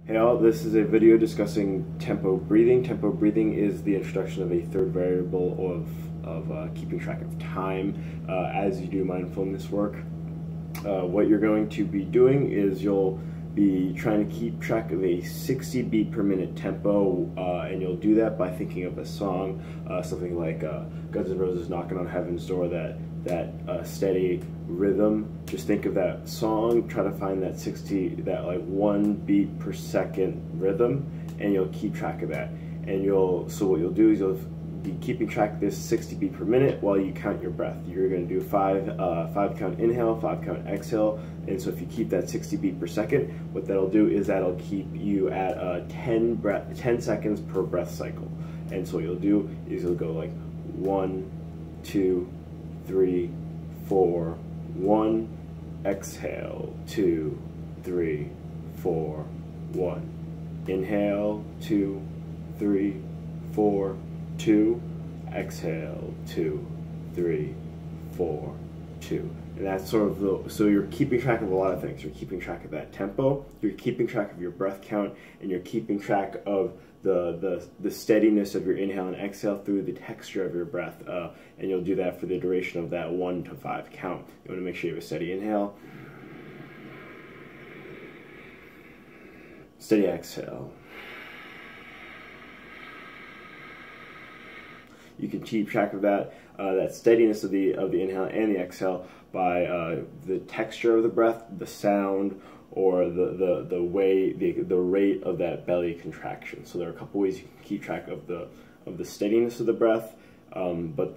Hey all, this is a video discussing tempo breathing. Tempo breathing is the introduction of a third variable of keeping track of time as you do mindfulness work. What you're going to be doing is you'll be trying to keep track of a 60 beat per minute tempo, and you'll do that by thinking of a song, something like Guns N' Roses' Knocking on Heaven's Door, that steady rhythm. Just think of that song, try to find that like 1 beat per second rhythm, and you'll keep track of that. And so what you'll do is you'll be keeping track of this 60 beat per minute while you count your breath. You're going to do 5 count inhale, 5 count exhale, and so if you keep that 60 beat per second, what that'll do is that'll keep you at 10 seconds per breath cycle. And so what you'll do is you'll go like 1, 2, 3, 4, 1, exhale, 2, 3, 4, 1, inhale, 2, 3, 4, 2, exhale, 2, 3, 4, 2. And that's sort of so you're keeping track of a lot of things. You're keeping track of that tempo, you're keeping track of your breath count, and you're keeping track of the steadiness of your inhale and exhale through the texture of your breath, and you'll do that for the duration of that 1 to 5 count. You want to make sure you have a steady inhale, steady exhale. You can keep track of that steadiness of the inhale and the exhale by the texture of the breath, the sound, or the rate of that belly contraction. So there are a couple ways you can keep track of the steadiness of the breath, but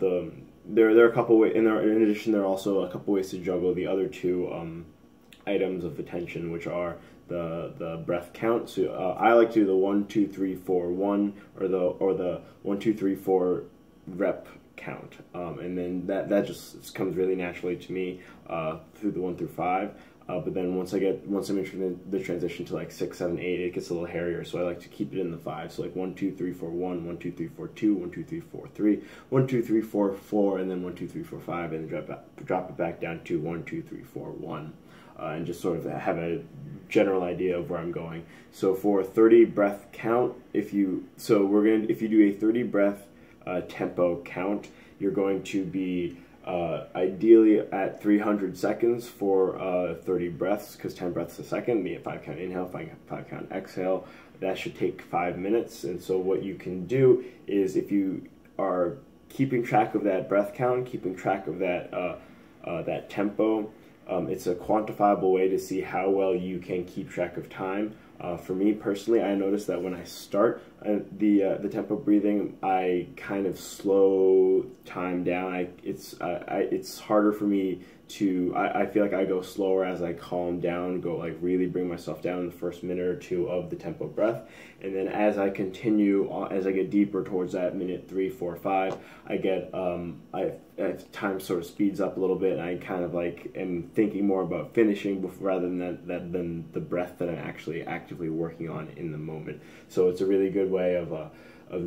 there are a couple ways, and in addition there are also a couple ways to juggle the other two items of attention, which are the breath count. So I like to do the 1, 2, 3, 4, 1, or the 1, 2, 3, 4 rep count, and then that just comes really naturally to me through the 1 through 5. But then once I'm entering the transition to like 6, 7, 8, it gets a little hairier. So I like to keep it in the 5. So like 1, 2, 3, 4, 1, 1, 2, 3, 4, 2, 1, 2, 3, 4, 3, 1, 2, 3, 4, 4, and then 1, 2, 3, 4, 5, and then drop it back down to 1, 2, 3, 4, 1, and just sort of have a general idea of where I'm going. So for 30 breath count, if you do a 30 breath tempo count, you're going to be ideally at 300 seconds for 30 breaths, because 10 breaths a second, be it 5 count inhale, 5 count exhale. That should take 5 minutes. And so what you can do is, if you are keeping track of that breath count, keeping track of that tempo, it's a quantifiable way to see how well you can keep track of time. For me personally, I notice that when I start the tempo breathing, I kind of slow time down. It's harder for me to. I feel like I go slower as I calm down, really bring myself down in the first minute or two of the tempo breath, and then as I continue, as I get deeper towards that minute 3, 4, 5, I get time sort of speeds up a little bit, and I kind of am thinking more about finishing rather than the breath that I'm actually actively working on in the moment. So it's a really good way of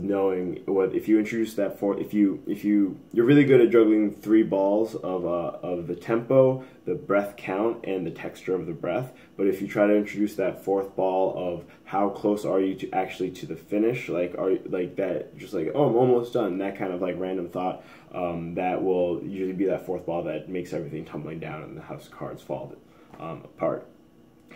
knowing if you introduce that you're really good at juggling 3 balls of the tempo, the breath count, and the texture of the breath. But if you try to introduce that 4th ball of how close are you to the finish, oh, I'm almost done, that kind of random thought, that will usually be that 4th ball that makes everything tumbling down and the house of cards fall apart.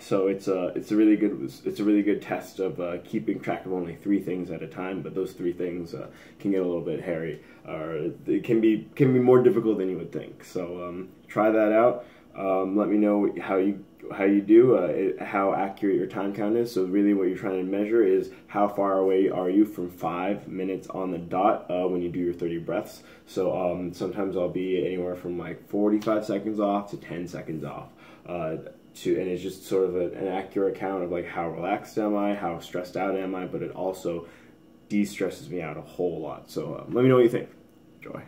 So it's a really good test of keeping track of only 3 things at a time, but those 3 things can get a little bit hairy, or it can be more difficult than you would think. So try that out. Let me know how you do, how accurate your time count is. So really what you're trying to measure is how far away are you from 5 minutes on the dot when you do your 30 breaths. So sometimes I'll be anywhere from 45 seconds off to 10 seconds off. And it's just sort of an accurate count of how relaxed am I, how stressed out am I, but it also de-stresses me out a whole lot. So let me know what you think. Enjoy.